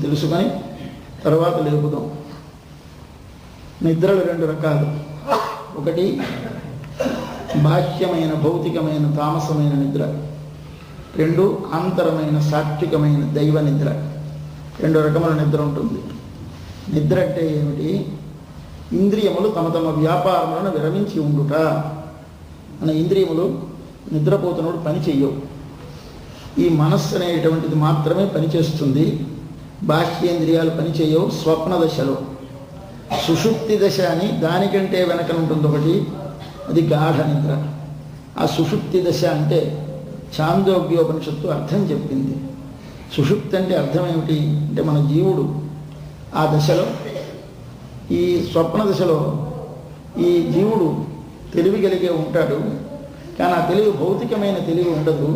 తెలుసుకొని తర్వాత లేపుదాం. నిద్రలు రెండు రకాలు. ఒకటి బాహ్యమైన భౌతికమైన తామసమైన నిద్ర, రెండు ఆంతరమైన సాత్వికమైన దైవ నిద్ర. రెండు రకముల నిద్ర ఉంటుంది. నిద్ర అంటే ఏమిటి? ఇంద్రియములు తమ తమ వ్యాపారములను విరమించి ఉండుట. మన ఇంద్రియములు నిద్రపోతున్నప్పుడు పని చెయ్యవు. ఈ మనస్సు అనేటువంటిది మాత్రమే పనిచేస్తుంది. బాహ్యేంద్రియాలు పనిచేయవు. స్వప్న దశలో సుషుప్తి దశ అని దానికంటే వెనక ఉంటుంది ఒకటి, అది గాఢ నిద్ర. ఆ సుషుప్తి దశ అంటే ఛాందోగ్యోపనిషత్తు అర్థం చెప్పింది. సుషుప్తి అంటే అర్థం ఏమిటి అంటే మన జీవుడు ఆ దశలో, ఈ స్వప్న దశలో ఈ జీవుడు తెలివి కలిగే ఉంటాడు. కానీ ఆ తెలివి భౌతికమైన తెలివి ఉండదు.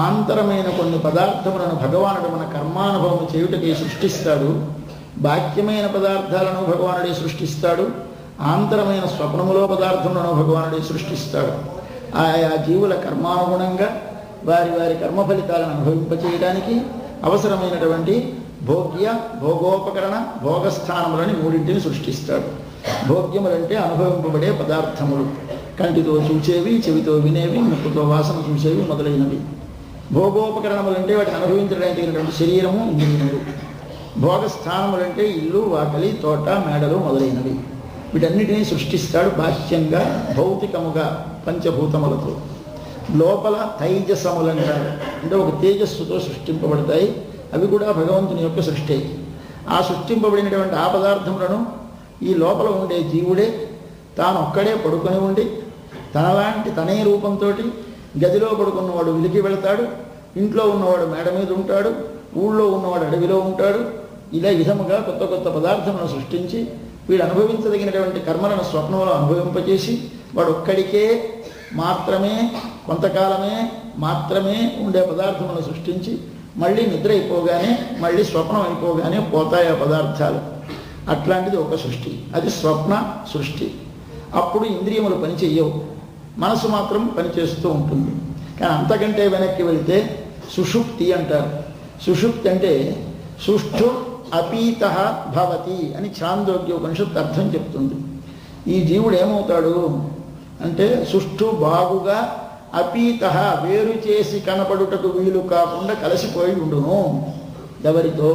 ఆంతరమైన కొన్ని పదార్థములను భగవానుడు మన కర్మానుభవం చేయుటకే సృష్టిస్తాడు. బాహ్యమైన పదార్థాలను భగవానుడే సృష్టిస్తాడు. ఆంతరమైన స్వప్నములో పదార్థములను భగవానుడే సృష్టిస్తాడు. ఆయా జీవుల కర్మానుగుణంగా వారి వారి కర్మ ఫలితాలను అనుభవింపచేయడానికి అవసరమైనటువంటి భోగ్య భోగోపకరణ భోగస్థానములని మూడింటిని సృష్టిస్తాడు. భోగ్యములంటే అనుభవింపబడే పదార్థములు, కంటితో చూచేవి, చెవితో వినేవి, ముక్కుతో వాసన చూసేవి మొదలైనవి. భోగోపకరణములంటే వాటిని అనుభవించడానికి తగినటువంటి శరీరము, ఇంద్రియములు. భోగస్థానములంటే ఇల్లు, వాకలి, తోట, మేడలు మొదలైనవి. వీటన్నిటినీ సృష్టిస్తాడు బాహ్యంగా భౌతికముగా పంచభూతములతో. లోపల తైజసములంటారు, అంటే ఒక తేజస్సుతో సృష్టింపబడతాయి. అవి కూడా భగవంతుని యొక్క సృష్టి. ఆ సృష్టింపబడినటువంటి ఆ పదార్థములను ఈ లోపల ఉండే జీవుడే తాను ఒక్కడే పడుకొని ఉండి తనలాంటి తనే రూపంతో గదిలో పడుకున్నవాడు వెలికి వెళతాడు, ఇంట్లో ఉన్నవాడు మేడ మీద ఉంటాడు, ఊళ్ళో ఉన్నవాడు అడవిలో ఉంటాడు. ఇలా విధముగా కొత్త కొత్త పదార్థములను సృష్టించి వీడు అనుభవించదగినటువంటి కర్మలను స్వప్నంలో అనుభవింపజేసి వాడు ఒక్కడికే మాత్రమే కొంతకాలమే మాత్రమే ఉండే పదార్థములను సృష్టించి మళ్ళీ నిద్ర అయిపోగానే మళ్ళీ స్వప్నం అయిపోగానే పోతాయి ఆ పదార్థాలు. అట్లాంటిది ఒక సృష్టి, అది స్వప్న సృష్టి. అప్పుడు ఇంద్రియములు పనిచేయవు, మనసు మాత్రం పనిచేస్తూ ఉంటుంది. కానీ అంతకంటే వెనక్కి వెళితే సుషుప్తి అంటారు. సుషుప్తి అంటే సుష్ఠు అపీత భవతి అని ఛాందోగ్యోపనిషత్తు అర్థం చెప్తుంది. ఈ జీవుడు ఏమవుతాడు అంటే సుష్ఠు బాగుగా, అపీత వేరు చేసి కనపడుటకు వీలు కాకుండా కలిసిపోయి ఉండును. ఎవరితో?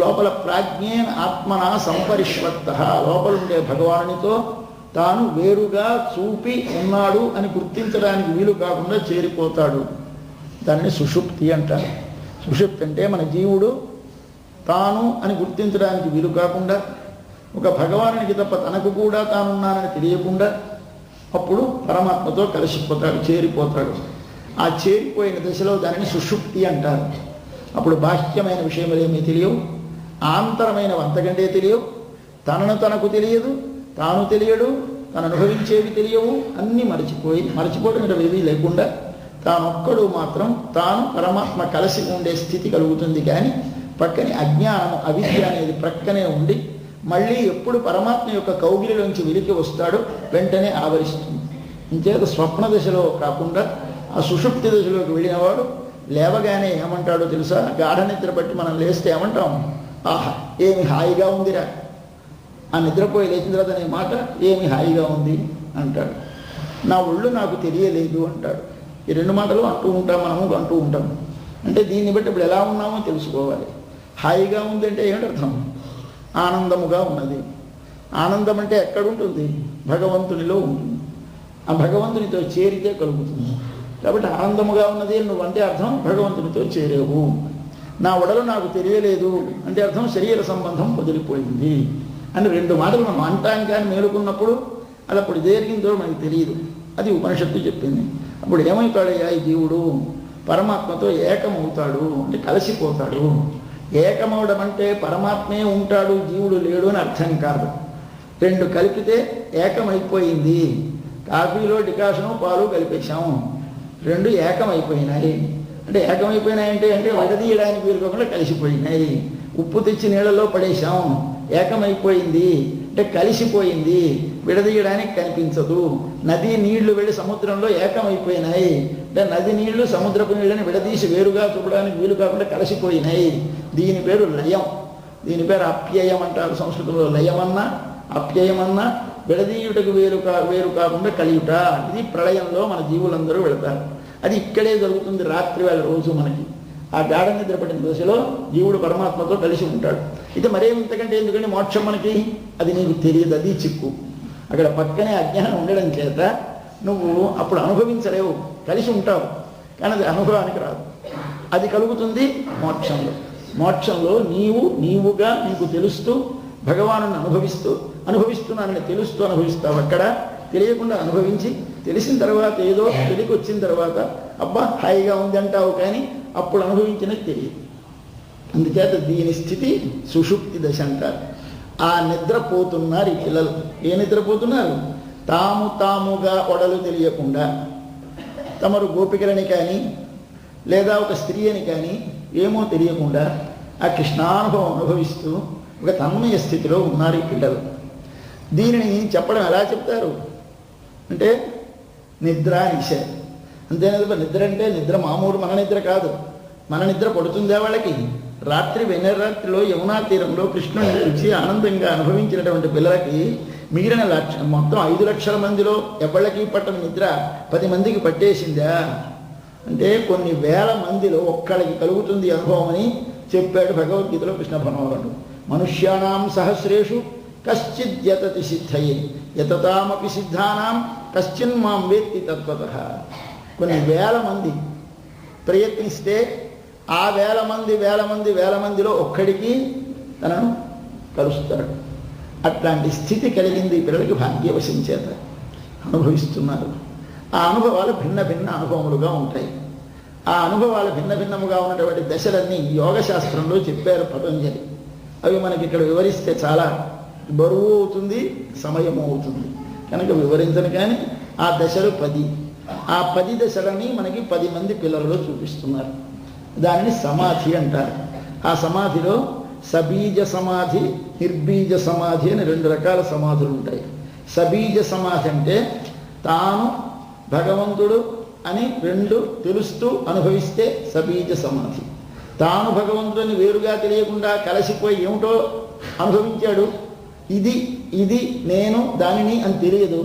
లోపల ప్రాజ్ఞేన ఆత్మన సంపరిష్వక్త, లోపలుండే భగవానునితో తాను వేరుగా చూపి ఉన్నాడు అని గుర్తించడానికి వీలు కాకుండా చేరిపోతాడు. దాన్ని సుషుప్తి అంటారు. సుషుప్తి అంటే మన జీవుడు తాను అని గుర్తించడానికి వీలు కాకుండా, ఒక భగవానునికి తప్ప తనకు కూడా తానున్నానని తెలియకుండా అప్పుడు పరమాత్మతో కలిసిపోతాడు, చేరిపోతాడు. ఆ చేరిపోయిన దశలో దానిని సుషుప్తి అంటారు. అప్పుడు బాహ్యమైన విషయములేమీ తెలియవు, ఆంతరమైనవి అంతకంటే తెలియవు, తనను తనకు తెలియదు, తాను తెలియడు, తను అనుభవించేవి తెలియవు, అన్నీ మరచిపోవడం ఏమీ లేకుండా తానొక్కడు మాత్రం తాను పరమాత్మ కలిసి ఉండే స్థితి కలుగుతుంది. కానీ పక్కనే అజ్ఞానము అవిద్య అనేది ప్రక్కనే ఉండి మళ్ళీ ఎప్పుడు పరమాత్మ యొక్క కౌగిలిలోంచి వెలికి వస్తాడో వెంటనే ఆవరిస్తుంది. ఇంచేత స్వప్న దశలో కాకుండా ఆ సుషుప్తి దశలోకి వెళ్ళినవాడు లేవగానే ఏమంటాడో తెలుసా? గాఢ నిద్ర బట్టి మనం లేస్తే ఏమంటాం? ఆహా ఏమి హాయిగా ఉందిరా. ఆ నిద్రపోయి లేచిన తర్వాత అనే మాట ఏమి హాయిగా ఉంది అంటాడు. నా ఒళ్ళు నాకు తెలియలేదు అంటాడు. ఈ రెండు మాటలు అంటూ ఉంటాం, మనము అంటూ ఉంటాం. అంటే దీన్ని బట్టి ఇప్పుడు ఎలా ఉన్నామో తెలుసుకోవాలి. హాయిగా ఉంది అంటే ఏమిటి అర్థం? ఆనందముగా ఉన్నది. ఆనందం అంటే ఎక్కడుంటుంది? భగవంతునిలో ఉంటుంది. ఆ భగవంతునితో చేరితే కలుగుతుంది. కాబట్టి ఆనందముగా ఉన్నది నువ్వంటే అర్థం భగవంతునితో చేరేవు. నా ఒడలు నాకు తెలియలేదు అంటే అర్థం శరీర సంబంధం వదిలిపోయింది అని రెండు మాటలు మనం అంటాం. కానీ మేలుకున్నప్పుడు అది అప్పుడు జరిగిందో మనకి తెలియదు. అది ఉపనిషత్తు చెప్పింది. అప్పుడు ఏమవుతాడయ్యా ఈ జీవుడు? పరమాత్మతో ఏకమవుతాడు, అంటే కలిసిపోతాడు. ఏకమవడం అంటే పరమాత్మే ఉంటాడు, జీవుడు లేడు అని అర్థం కాదు. రెండు కలిపితే ఏకమైపోయింది. కాఫీలో డికాషను పాలు కలిపేశాము, రెండు ఏకమైపోయినాయి. అంటే ఏకమైపోయినాయంటే అంటే విడదీయడానికి వీలుకోకుండా కలిసిపోయినాయి. ఉప్పు తెచ్చి నీళ్ళలో పడేశాం, ఏకమైపోయింది. అంటే కలిసిపోయింది, విడదీయడానికి కనిపించదు. నది నీళ్లు వెళ్ళి సముద్రంలో ఏకమైపోయినాయి అంటే నది నీళ్లు సముద్రపు నీళ్ళని విడదీసి వేరుగా చూడడానికి వీలు కాకుండా కలిసిపోయినాయి. దీని పేరు లయం. దీని పేరు అప్యయం అంటారు సంస్కృతంలో. లయమన్నా అప్యయమన్నా విడదీయుటకు వేరు కాకుండా కలియుట. ఇది ప్రళయంలో మన జీవులందరూ వెళతారు. అది ఇక్కడే జరుగుతుంది రాత్రి వేళ రోజు మనకి. ఆ గాఢ నిద్ర పడిన దశలో జీవుడు పరమాత్మతో కలిసి ఉంటాడు. ఇది మరేంతకంటే ఎందుకంటే మోక్షం మనకి అది నీకు తెలియదు, అది చిక్కు. అక్కడ పక్కనే అజ్ఞానం ఉండడం చేత నువ్వు అప్పుడు అనుభవించలేవు, కలిసి ఉంటావు కానీ అది అనుభవానికి రాదు. అది కలుగుతుంది మోక్షంలో. మోక్షంలో నీవుగా నీకు తెలుస్తూ భగవాను అనుభవిస్తున్నానని తెలుస్తూ అనుభవిస్తావు. అక్కడ తెలియకుండా అనుభవించి తెలిసిన తర్వాత ఏదో తెలికి వచ్చిన తర్వాత అబ్బా హాయిగా ఉంది అంటావు, కానీ అప్పుడు అనుభవించినది తెలియదు. అందుచేత దీని స్థితి సుషుప్తి దశ అంటారు. ఆ నిద్రపోతున్నారు ఈ పిల్లలు. ఏ నిద్రపోతున్నారు? తాముగా ఒడలు తెలియకుండా తమరు గోపికలని కానీ లేదా ఒక స్త్రీ అని కానీ ఏమో తెలియకుండా ఆ కృష్ణానుభవం అనుభవిస్తూ ఒక తన్మయ స్థితిలో ఉన్నారు ఈ పిల్లలు. దీనిని చెప్పడం ఎలా చెప్తారు అంటే నిద్ర నిశ. అంతేనా? నిద్ర అంటే నిద్ర మామూలు మన నిద్ర కాదు. మన నిద్ర పడుతుందే వాళ్ళకి. రాత్రి వెన్నరాత్రిలో యమునా తీరంలో కృష్ణుని చూసి ఆనందంగా అనుభవించినటువంటి పిల్లలకి మిగిలిన మొత్తం 5 లక్షల మందిలో ఎవళ్ళకి పట్టని నిద్ర 10 మందికి పట్టేసిందా అంటే కొన్ని వేల మందిలో ఒక్కడికి కలుగుతుంది అనుభవం అని చెప్పాడు భగవద్గీతలో కృష్ణ భగవానుడు. మనుష్యానాం సహస్రేషు కశ్చిద్యతతి సిద్ధయే యతతామపి సిద్ధానాం కశ్చిన్ మాం వేత్తి తత్వతః. కొన్ని వేల మంది ప్రయత్నిస్తే ఆ వేల మందిలో ఒక్కడికి తనను కలుస్తాడు. అట్లాంటి స్థితి కలిగింది పిల్లలకి భాగ్యవశం చేత అనుభవిస్తున్నారు. ఆ అనుభవాలు భిన్న అనుభవములుగా ఉంటాయి. ఆ అనుభవాలు భిన్నముగా ఉన్నటువంటి దశలన్నీ యోగశాస్త్రంలో చెప్పారు పతంజలి. అవి మనకి ఇక్కడ వివరిస్తే చాలా బరువు అవుతుంది, సమయము అవుతుంది కనుక వివరించను. కానీ ఆ దశలు 10. ఆ 10 దశలని మనకి 10 మంది పిల్లలలో చూపిస్తున్నారు. దానిని సమాధి అంటారు. ఆ సమాధిలో సబీజ సమాధి, నిర్బీజ సమాధి అని 2 రకాల సమాధులు ఉంటాయి. సబీజ సమాధి అంటే తాను భగవంతుడు అని 2 తెలుస్తూ అనుభవిస్తే సబీజ సమాధి. తాను భగవంతుడిని వేరుగా తెలియకుండా కలిసిపోయి ఏమిటో అనుభవించాడు, ఇది నేను దానిని అని తెలియదు.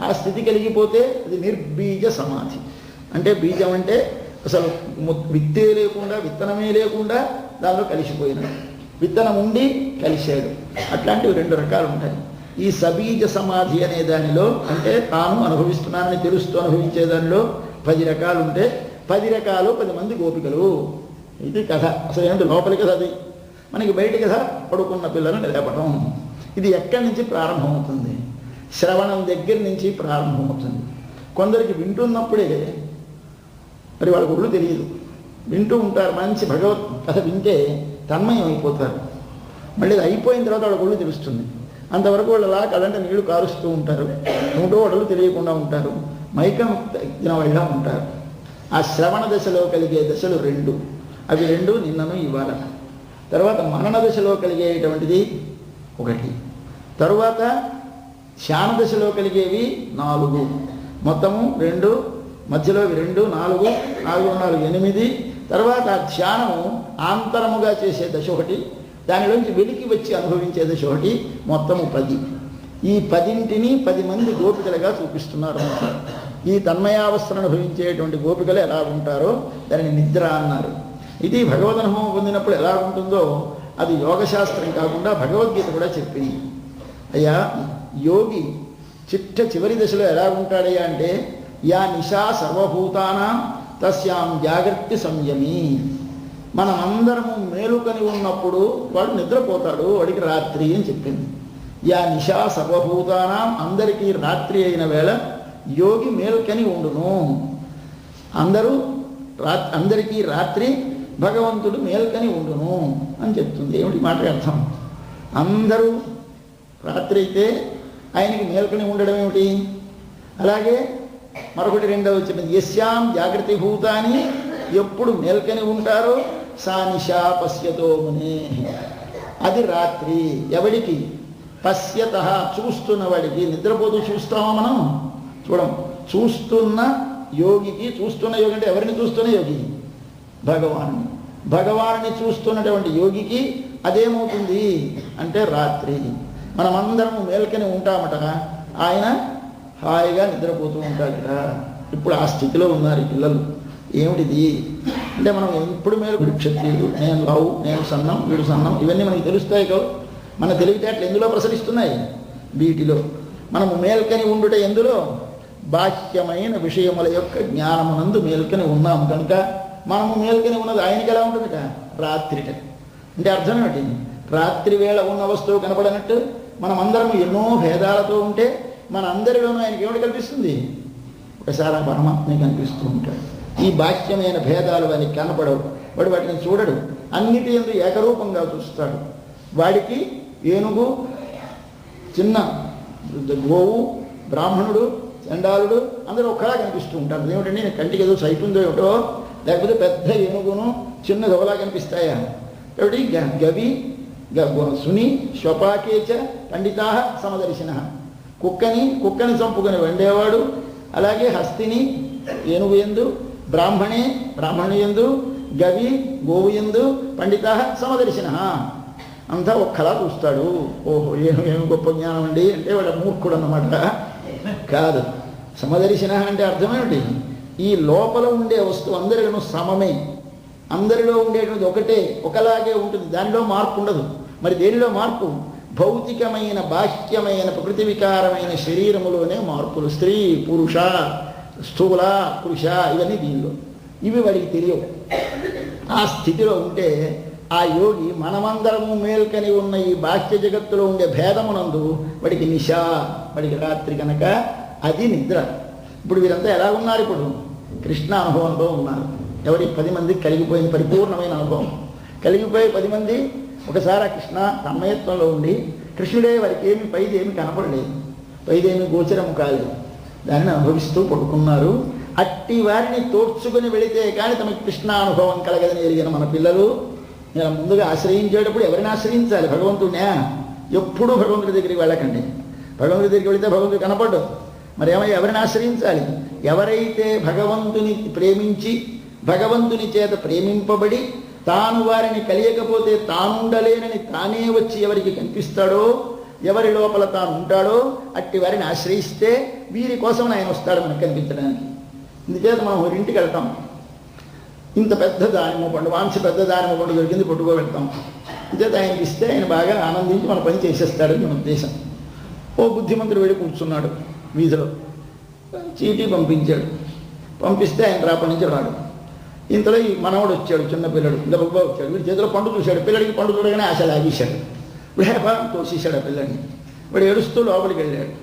ఆ స్థితి కలిగిపోతే అది నిర్బీజ సమాధి. అంటే బీజం అంటే అసలు విత్తే లేకుండా, విత్తనమే లేకుండా దానిలో కలిసిపోయినాడు. విత్తనం ఉండి కలిశాడు. అట్లాంటివి 2 రకాలు ఉంటాయి. ఈ సబీజ సమాధి అనే దానిలో అంటే తాను అనుభవిస్తున్నానని తెలుస్తూ అనుభవించే దానిలో 10 రకాలు ఉంటే 10 రకాలు 10 మంది గోపికలు. ఇది కథ. అసలు ఏంటి లోపలి కథ అది. మనకి బయట కథ పడుకున్న పిల్లలను లేపటం. ఇది ఎక్కడి నుంచి ప్రారంభమవుతుంది? శ్రవణం దగ్గర నుంచి ప్రారంభమవుతుంది. కొందరికి వింటున్నప్పుడే మరి వాళ్ళ ఒళ్ళు తెలియదు, వింటూ ఉంటారు. మంచి భగవత్ కథ వింటే తన్మయం అయిపోతారు. మళ్ళీ అది అయిపోయిన తర్వాత వాళ్ళ ఒళ్ళు తెలుస్తుంది. అంతవరకు వాళ్ళు అలా కళ్ళంటే నీళ్లు కారుస్తూ ఉంటారు, ఏమిటో ఒళ్ళు తెలియకుండా ఉంటారు, మైకం తగ్గిన వాళ్ళ ఉంటారు. ఆ శ్రవణ దశలో కలిగే దశలు 2. అవి 2 నిన్నను ఇవాళ. తర్వాత మనన దశలో కలిగేటువంటిది 1. తరువాత ధ్యాన దశలో కలిగేవి 4. మొత్తము 2, మధ్యలో 2, 4, 4, 8. తర్వాత ధ్యానము ఆంతరముగా చేసే దశ 1, దానిలోంచి వెలికి వచ్చి అనుభవించే దశ 1, మొత్తము 10. ఈ 10ంటిని 10 మంది గోపికలుగా చూపిస్తున్నారు. ఈ తన్మయావస్థను అనుభవించేటువంటి గోపికలు ఎలా ఉంటారో దానిని నిద్ర అన్నారు. ఇది భగవద్ అనుభవం పొందినప్పుడు ఎలా ఉంటుందో అది యోగశాస్త్రం కాకుండా భగవద్గీత కూడా చెప్పింది. అయ్యా యోగి చివరి దశలో ఎలా ఉంటాడయ్యా అంటే యా నిశా సర్వభూతానాం తస్యాం జాగర్తి సంయమి. మనమందరము మేలుకొని ఉన్నప్పుడు వాడు నిద్రపోతాడు, వాడికి రాత్రి అని చెప్పింది. యా నిశా సర్వభూతానాం, అందరికీ రాత్రి అయిన వేళ యోగి మేలుకని ఉండును. అందరికీ రాత్రి భగవంతుడు మేల్కని ఉండును అని చెప్తుంది. ఏమిటి మాట అర్థం? అందరూ రాత్రి అయితే ఆయనకి మేల్కొని ఉండడం ఏమిటి? అలాగే మరొకటి 2వ వచ్చింది యస్యాం జాగృతి భూతాన్ని, ఎప్పుడు మేల్కొని ఉంటారో సా నిశా పశ్యతో మునే, అది రాత్రి. ఎవడికి? పశ్యత చూస్తున్న వాడికి, నిద్రపోతూ చూస్తామా మనం? చూడం. చూస్తున్న యోగికి, చూస్తున్న యోగి అంటే ఎవరిని చూస్తున్న యోగి? భగవాన్ని. భగవాన్ని చూస్తున్నటువంటి యోగికి అదేమవుతుంది అంటే రాత్రి. మనమందరము మేల్కొని ఉంటామట, ఆయన హాయిగా నిద్రపోతూ ఉంటాడట. ఇప్పుడు ఆ స్థితిలో ఉన్నారు ఈ పిల్లలు. ఏమిటిది అంటే మనం ఎప్పుడు మేలు క్షత్రియుడు, నేను లావు, నేను సన్నం, వీడు సన్నం, ఇవన్నీ మనకి తెలుస్తాయి కదా. మన తెలివితేటలు ఎందులో ప్రసరిస్తున్నాయి? వీటిలో. మనము మేల్కొని ఉండుట ఎందులో? బాహ్యమైన విషయముల యొక్క జ్ఞానమునందు మేల్కొని ఉన్నాం కనుక మనము మేల్కొని ఉన్నది ఆయనకి ఎలా ఉంటుందట? రాత్రిట. అంటే అర్థం ఏమిటి? రాత్రి వేళ ఉన్న వస్తువు కనపడనట్టు మనమందరము ఎన్నో భేదాలతో ఉంటే మన అందరిలోనూ ఆయనకి ఏమిటి కనిపిస్తుంది? ఒకసారి ఆ పరమాత్మ కనిపిస్తూ ఉంటాడు. ఈ బాహ్యమైన భేదాలు వానికి కనపడవు, వాడు వాటిని చూడడు, అన్నిటి యందు ఏకరూపంగా చూస్తాడు. వాడికి ఏనుగు, చిన్న గోవు, బ్రాహ్మణుడు, చండాలుడు అందరూ ఒక్కలా కనిపిస్తూ ఉంటారు. ఏమిటంటే నేను కంటికి ఏదో సైట్ ఉందో ఏమిటో, లేకపోతే పెద్ద ఏనుగును చిన్న గవలా కనిపిస్తాయా? ఏమిటి? గవి సుని శ్వపాకేచ పండితా సమదర్శిన. కుక్కని చంపుకొని వండేవాడు, అలాగే హస్తిని ఏనుగు ఎందు, బ్రాహ్మణి ఎందు, గవి గోవు ఎందు, పండిత సమదర్శిన అంతా ఒక్కలా చూస్తాడు. ఓహో ఏమి గొప్ప జ్ఞానం అండి అంటే వాడు మూర్ఖుడు అన్నమాట. కాదు. సమదర్శిన అంటే అర్థమేమిటి? ఈ లోపల ఉండే వస్తువు అందరిలోనూ సమమే, అందరిలో ఉండేటువంటి ఒకటే, ఒకలాగే ఉంటుంది, దానిలో మార్పు ఉండదు. మరి దేనిలో మార్పు? భౌతికమైన బాహ్యమైన ప్రకృతి వికారమైన శరీరములోనే మార్పులు. స్త్రీ, పురుష, స్థూల, పురుష, ఇవన్నీ దీనిలో. ఇవి వాడికి తెలియవు. ఆ స్థితిలో ఉంటే ఆ యోగి మనమందరము మేల్కొని ఉన్న ఈ బాహ్య జగత్తులో ఉండే భేదమునందు వాడికి నిశ, వాడికి రాత్రి కనుక అది నిద్ర. ఇప్పుడు వీరంతా ఎలా ఉన్నారు? ఇప్పుడు కృష్ణ అనుభవంలో ఉన్నారు. ఎవరి 10 మందికి కలిగిపోయింది పరిపూర్ణమైన అనుభవం. కలిగిపోయి 10 మంది ఒకసారి ఆ కృష్ణ తన్మయత్వంలో ఉండి కృష్ణుడే వారికి ఏమి పైది ఏమి కనపడలేదు, పైదేమి గోచరము కాలేదు, దాన్ని అనుభవిస్తూ పడుకున్నారు. అట్టి వారిని తోడ్చుకుని వెళితే కానీ తమకి కృష్ణ అనుభవం కలగదని ఎరిగిన మన పిల్లలు ఇలా ముందుగా ఆశ్రయించేటప్పుడు ఎవరిని ఆశ్రయించాలి? భగవంతుడినే. ఎప్పుడూ భగవంతుడి దగ్గరికి వెళ్ళకండి. భగవంతుడి దగ్గరికి వెళితే భగవంతుడు కనపడ్డు. మరి ఎవరిని ఆశ్రయించాలి? ఎవరైతే భగవంతుని ప్రేమించి భగవంతుని చేత ప్రేమింపబడి తాను వారిని కలియకపోతే తానుండలేనని తానే వచ్చి ఎవరికి కనిపిస్తాడో, ఎవరి లోపల తాను ఉంటాడో అట్టి వారిని ఆశ్రయిస్తే వీరి కోసం ఆయన వస్తాడు మనకు కనిపించడానికి. ఇందుచేత మనం ఇంటికి వెళ్తాం, ఇంత పెద్ద దానిమ్మ పండు, వాంఛ పెద్ద దానిమ్మ పండు దొరికింది, పట్టుకో వెళ్తాం. ఇంతేత ఆయనకి ఇస్తే ఆయన బాగా ఆనందించి మన పని చేసేస్తాడని మన ఉద్దేశం. ఓ బుద్ధిమంతుడు వెళ్ళి కూర్చున్నాడు వీధిలో, చీటీ పంపించాడు. పంపిస్తే ఆయన రాపటి నుంచి రాడు. ఇంతలో ఈ మనవడు వచ్చాడు, చిన్న పిల్లడు, గబగబా వచ్చాడు. వీడి చేతిలో పండు చూశాడు. పిల్లడికి పండు చూడగానే ఆశ లాగేశాడు. వ్యాపారం తోసేశాడు ఆ పిల్లడిని. వాడు ఏడుస్తూ లోపలికి వెళ్ళాడు.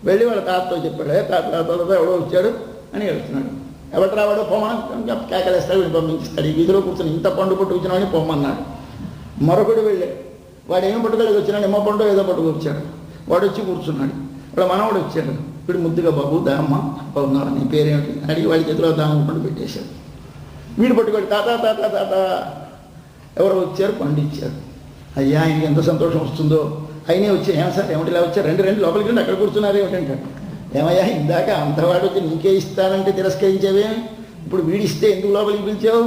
వెళ్ళి వాళ్ళ తాతతో చెప్పాడు, తాతతో ఎవడో వచ్చాడు అని ఏడుస్తున్నాడు. ఎవరు రావాడో పొమ్మని కేకలేస్తాడు, వీడు పంపించిస్తాడు. ఈ వీధిలో కూర్చొని ఇంత పండు పట్టు వచ్చినామని పొమ్మన్నాడు. మరొకడు వెళ్ళాడు. వాడు ఏం పట్టుదలకి వచ్చినాడు, నిమ్మ పండు ఏదో పట్టుకు వచ్చాడు. వాడు వచ్చి కూర్చున్నాడు. వాడు మనవడు వచ్చాడు. వీడు ముద్దుగా బాబు దామ్మ బాగున్నాడు, నీ పేరేమిటి అడిగి వాడి చేతిలో దామ్మ పండు పెట్టేశాడు. వీడు పట్టుకోడు, తాత తాత తాత ఎవరో వచ్చారు, పండు ఇచ్చారు. అయ్యా ఆయనకి ఎంత సంతోషం వస్తుందో. అయినే వచ్చి ఏం సార్ ఏమిటి ఇలా వచ్చారు, రెండు లోపలికి రండి, అక్కడ కూర్చున్నారు ఏమిటంటాడు. ఏమయ్యా ఇందాక అంతవాడు వచ్చి నీకే ఇస్తానంటే తిరస్కరించేవే, ఇప్పుడు వీడిస్తే ఎందుకు లోపలికి పిలిచావు?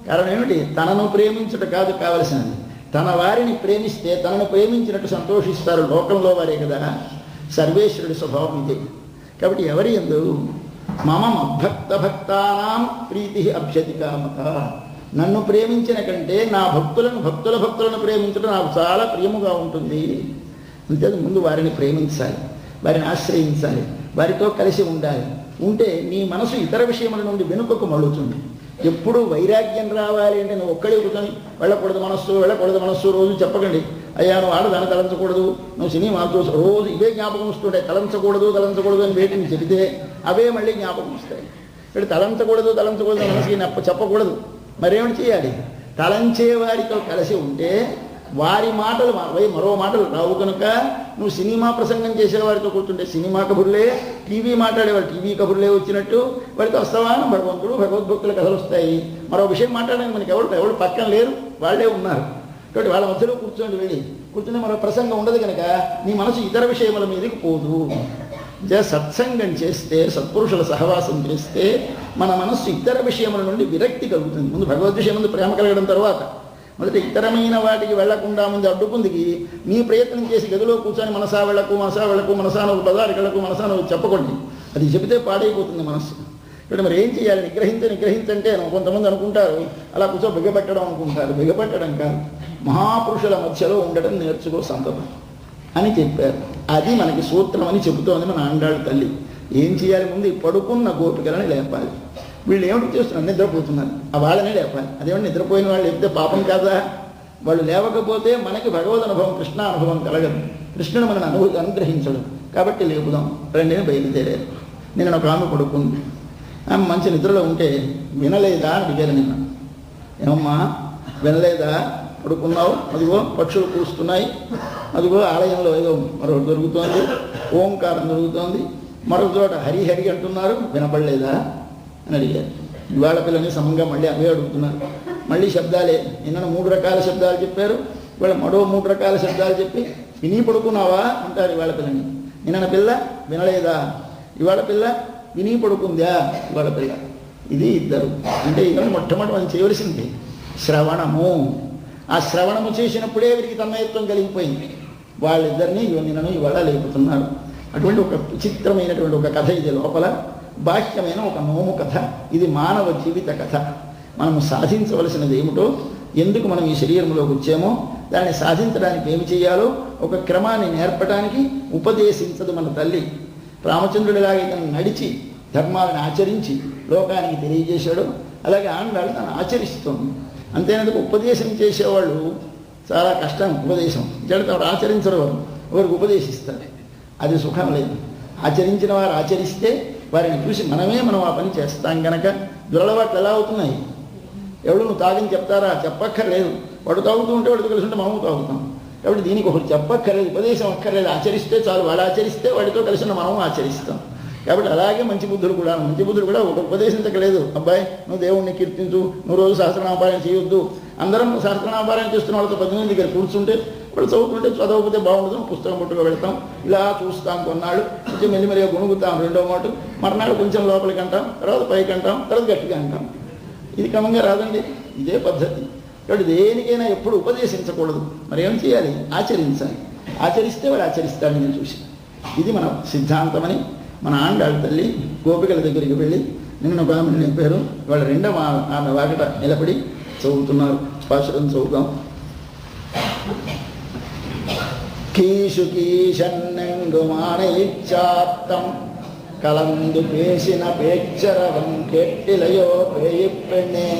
కారణం ఏమిటి? తనను ప్రేమించుట కాదు కావలసినది, తన వారిని ప్రేమిస్తే తనను ప్రేమించినట్టు సంతోషిస్తారు లోకంలో వారే కదా. సర్వేశ్వరుడి స్వభావం ఇదే. కాబట్టి ఎవరి యందు మమ మద్భక్త భక్తానాం ప్రీతి అభ్యతి కామత, నన్ను ప్రేమించిన కంటే నా భక్తులను ప్రేమించడం నాకు చాలా ప్రియముగా ఉంటుంది. అంతే ముందు వారిని ప్రేమించాలి, వారిని ఆశ్రయించాలి, వారితో కలిసి ఉండాలి. ఉంటే నీ మనసు ఇతర విషయముల నుండి వెనుకకు మళ్ళుతుంది. ఎప్పుడు వైరాగ్యం రావాలి అంటే నువ్వు ఒక్కడే కూర్చొని వెళ్ళకూడదు మనస్సు రోజు చెప్పకండి. అయ్యా నువ్వు ఆడదాన్ని తలంచకూడదు, నువ్వు సినిమా చూసి రోజు ఇవే జ్ఞాపకం వస్తుంటాయి. తలంచకూడదు అని వేటిని చెబితే అవే మళ్ళీ జ్ఞాపకం వస్తాయి. ఇక్కడ తలంచకూడదు మనసుకి చెప్పకూడదు. మరేమిటి చేయాలి? తలంచే వారితో కలిసి ఉంటే వారి మాటలు మరో మాటలు రావు కనుక నువ్వు సినిమా ప్రసంగం చేసేవారితో కూర్చుంటే సినిమా కబుర్లే, టీవీ మాట్లాడేవారు టీవీ కబుర్లే వచ్చినట్టు వాడితో వస్తావాను భగవంతుడు భగవద్భక్తుల కథలు వస్తాయి. మరో విషయం మాట్లాడడానికి మనకి ఎవరు పక్కన లేరు, వాళ్ళే ఉన్నారు కాబట్టి వాళ్ళ మధ్యలో కూర్చోండి, వెళ్ళి కూర్చుని మరో ప్రసంగం ఉండదు కనుక నీ మనసు ఇతర విషయముల మీదకి పోదు. సత్సంగం చేస్తే, సత్పురుషుల సహవాసం చేస్తే మన మనస్సు ఇతర విషయముల నుండి విరక్తి కలుగుతుంది. ముందు భగవద్ విషయం ముందు ప్రేమ కలగడం తర్వాత మొదట ఇతరమైన వాటికి వెళ్లకుండా ముందు అడ్డుకుందికి నీ ప్రయత్నం చేసి గదిలో కూర్చొని మనసా వెళ్ళకు మనసాను బజారుకెళ్ళకు మనసాను చెప్పకండి. అది చెబితే పాడైపోతుంది మనస్సు. ఇక్కడ మరి ఏం చేయాలి? నిగ్రహించంటే కొంతమంది అనుకుంటారు అలా కూర్చో బిగపెట్టడం అనుకుంటారు. బిగపెట్టడం కాదు, మహాపురుషుల మధ్యలో ఉండడం నేర్చుకో సంతతం అని చెప్పారు. అది మనకి సూత్రం అని చెబుతోంది మన ఆండాళ్ళ తల్లి. ఏం చేయాలి? ముందు పడుకున్న గోపికలని లేపాలి. వీళ్ళు ఏమిటి చేస్తున్నారు? నిద్రపోతున్నారు. ఆ వాళ్ళనే లేపాలి. అదేమంటే నిద్రపోయిన వాళ్ళు లేపితే పాపం కాదా? వాళ్ళు లేవకపోతే మనకి భగవద్ అనుభవం, కృష్ణ అనుభవం కలగదు. కృష్ణుడు మనని అనుగ్రహించడు. కాబట్టి లేపుదాం రండి బయలుదేరారు. నిన్న ఒక ఆమె పడుకుంది. ఆమె మంచి నిద్రలో ఉంటే వినలేదా అని అడిగారు నిన్న. ఏమమ్మా వినలేదా? పడుకున్నావు, అదిగో పక్షులు కూస్తున్నాయి, అదిగో ఆలయంలో ఏదో మరొకటి దొరుకుతోంది, ఓంకారం దొరుకుతోంది, మరొక చోట హరిహరి అంటున్నారు, వినపడలేదా అని అడిగారు. ఇవాళ పిల్లని సమంగా మళ్ళీ అవే అడుగుతున్నారు. మళ్ళీ శబ్దాలే. నిన్న 3 రకాల శబ్దాలు చెప్పారు, ఇవాళ మరో 3 రకాల శబ్దాలు చెప్పి విని పడుకున్నావా అంటారు ఇవాళ పిల్లని. నిన్న పిల్ల వినలేదా, ఇవాళ పిల్ల విని పడుకుందా, ఇవాళ పిల్ల. ఇది ఇద్దరు. అంటే ఇవాళ మొట్టమొదటి మనం చేయవలసింది శ్రవణము. ఆ శ్రవణము చేసినప్పుడే వీరికి తన్మయత్వం కలిగిపోయింది. వాళ్ళిద్దరినీ నిన్నను ఇవాళ లేపుతున్నారు. అటువంటి ఒక విచిత్రమైనటువంటి ఒక కథ ఇది. లోపల బాహ్యమైన ఒక నోము కథ. ఇది మానవ జీవిత కథ. మనము సాధించవలసినది ఏమిటో, ఎందుకు మనం ఈ శరీరంలోకి వచ్చామో, దాన్ని సాధించడానికి ఏమి చేయాలో ఒక క్రమాన్ని నేర్పడానికి ఉపదేశించదు మన తల్లి. రామచంద్రుడిలాగా తను నడిచి ధర్మాలను ఆచరించి లోకానికి తెలియజేశాడు, అలాగే ఆండాళ్ళు తను ఆచరిస్తుంది. అంతేనందుకు ఉపదేశం చేసేవాళ్ళు చాలా కష్టం. ఉపదేశం జడితే వారు ఆచరించరు, వారికి ఉపదేశిస్తారు. అది సుఖం లేదు. ఆచరించిన వారు ఆచరిస్తే వారిని చూసి మనం ఆ పని చేస్తాం కనుక దురలవాట్లు ఎలా అవుతున్నాయి? ఎవడు నువ్వు తాగని చెప్తారా? చెప్పక్కర్లేదు. వాడు తాగుతూ ఉంటే వాడితో కలిసి ఉంటే మనము తాగుతాం. కాబట్టి దీనికి ఒకటి చెప్పక్కర్లేదు, ఉపదేశం అక్కర్లేదు. ఆచరిస్తే చాలు. వాడు ఆచరిస్తే వాడితో కలిసి మనము ఆచరిస్తాం. కాబట్టి అలాగే మంచి బుద్ధులు కూడా ఒక ఉపదేశించకలేదు. అబ్బాయి నువ్వు దేవుణ్ణి కీర్తించు, నువ్వు రోజు సహస్రనామపారాయణ చేయొద్దు. అందరం సహస్రనామపారాయణ చేస్తున్న వాళ్ళతో 10 మంది దగ్గర కూర్చుంటే వాళ్ళు చదువుతుంటే చదవకపోతే బాగుండదు, పుస్తకం పుట్టుకు వెళ్తాం, ఇలా చూస్తాం. కొన్నాళ్ళు కొంచెం మెల్లిమెల్లిగా గుణుగుతాం, 2వ మాట మర్నాడు కొంచెం లోపలికి అంటాం, తర్వాత పైకి అంటాం, తర్వాత గట్టిగా అంటాం. ఇది క్రమంగా రాదండి. ఇదే పద్ధతి. కాబట్టి దేనికైనా ఎప్పుడు ఉపదేశించకూడదు. మరి ఏం చేయాలి? ఆచరించాలి. ఆచరిస్తే వాడు ఆచరిస్తాడని నేను చూసి. ఇది మన సిద్ధాంతమని మన ఆండాళ్ళ తల్లి గోపికల దగ్గరికి వెళ్ళి నిన్న ఒక ఆమె నింపారు. వాళ్ళ 2వ ఆమె వాకట నిలబడి చదువుతున్నారు. పాశురం చదువుతాం. కీషు కీషన్నంగుమానయిచ్చాప్తం கலந்து பேசின பேச்சரவன் கேட்டிலையோ பேயிப் பெண்ணே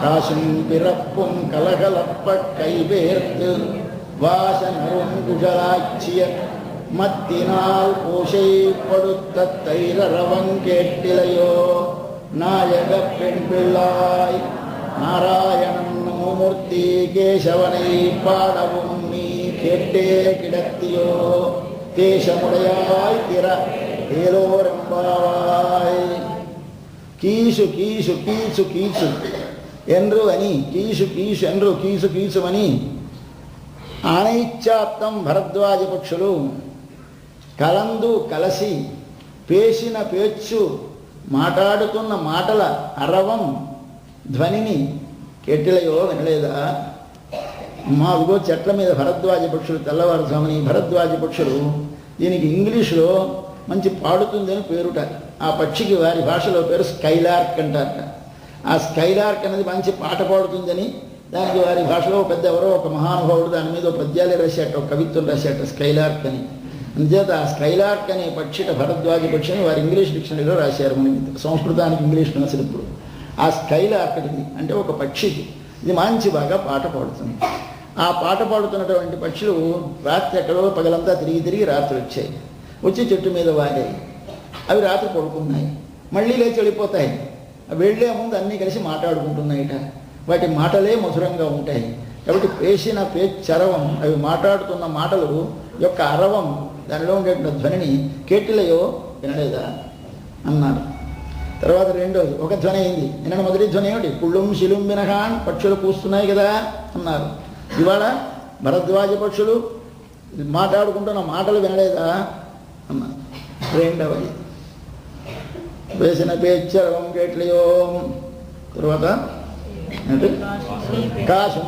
காசும் பிறப்பும் கலகலப்ப கைவேர்த்து வாசனரும் குழலாட்சிய மத்தினால் பூசை படுத்த தைரவன் கேட்டிலையோ நாயக பெண் பிள்ளாய் நாராயணன் மூர்த்தி கேசவனை பாடவும் நீ கேட்டே கிடத்தியோ தேசமுடையாய் திற ఏలోరంబాయ్. కీసు కీసు కీచు కీచు ఎండ్రు అని కీసు కీసు ఎండ్రు కీసు కీచు అని ఆనైచ్చాప్తం భరద్వాజ పక్షులు కలందు కలిసి పేసిన పేచ్చు మాట్లాడుతున్న మాటల అరవం ధ్వనిని కెట్టిలయో వినలేదా? మావిగో చెట్ల మీద భరద్వాజ పక్షులు తెల్లవారుజాముని భరద్వాజ పక్షులు. దీనికి ఇంగ్లీషులో మంచి పాడుతుందని పేరుట. ఆ పక్షికి వారి భాషలో పేరు స్కైలార్క్ అంటారట. ఆ స్కైలార్క్ అనేది మంచి పాట పాడుతుందని దానికి వారి భాషలో పెద్ద ఎవరో ఒక మహానుభావుడు దాని మీద పద్యాలే రాశాట, ఒక కవిత్వం రాశాట స్కైలార్క్ అని. అందుచేత ఆ స్కైలార్క్ అనే పక్షిట భరద్వాజ పక్షిని వారి ఇంగ్లీష్ డిక్షనరీలో రాశారు. మనకి సంస్కృతానికి ఇంగ్లీష్ రాసినప్పుడు ఆ స్కైలార్క్ అంటే ఒక పక్షికి ఇది మంచి బాగా పాట పాడుతుంది. ఆ పాట పాడుతున్నటువంటి పక్షులు రాత్రి ఎక్కడో పగలంతా తిరిగి రాత్రి వచ్చాయి. వచ్చి చెట్టు మీద వాడాయి. అవి రాత్రి పడుకున్నాయి, మళ్ళీ లేచి వెళ్ళిపోతాయి. వెళ్ళే ముందు అన్నీ కలిసి మాట్లాడుకుంటున్నాయిట. వాటి మాటలే మధురంగా ఉంటాయి. కాబట్టి పేసిన పేచ్చరవం, అవి మాట్లాడుతున్న మాటలు యొక్క అరవం, దానిలో ఉండేటువంటి ధ్వనిని కేటిలయో వినలేదా అన్నారు. తర్వాత రెండోది ఒక ధ్వని అయింది. నిన్న మొదటి ధ్వని ఏమిటి? పుళ్ళుం శిలుం వినహాన్, పక్షులు కూస్తున్నాయి కదా అన్నారు. ఇవాళ భరద్వాజ పక్షులు మాట్లాడుకుంటున్న మాటలు వినలేదా అన్న. రెండవది వేసిన పేచ్చరం కేట్లయో తర్వాత కాశం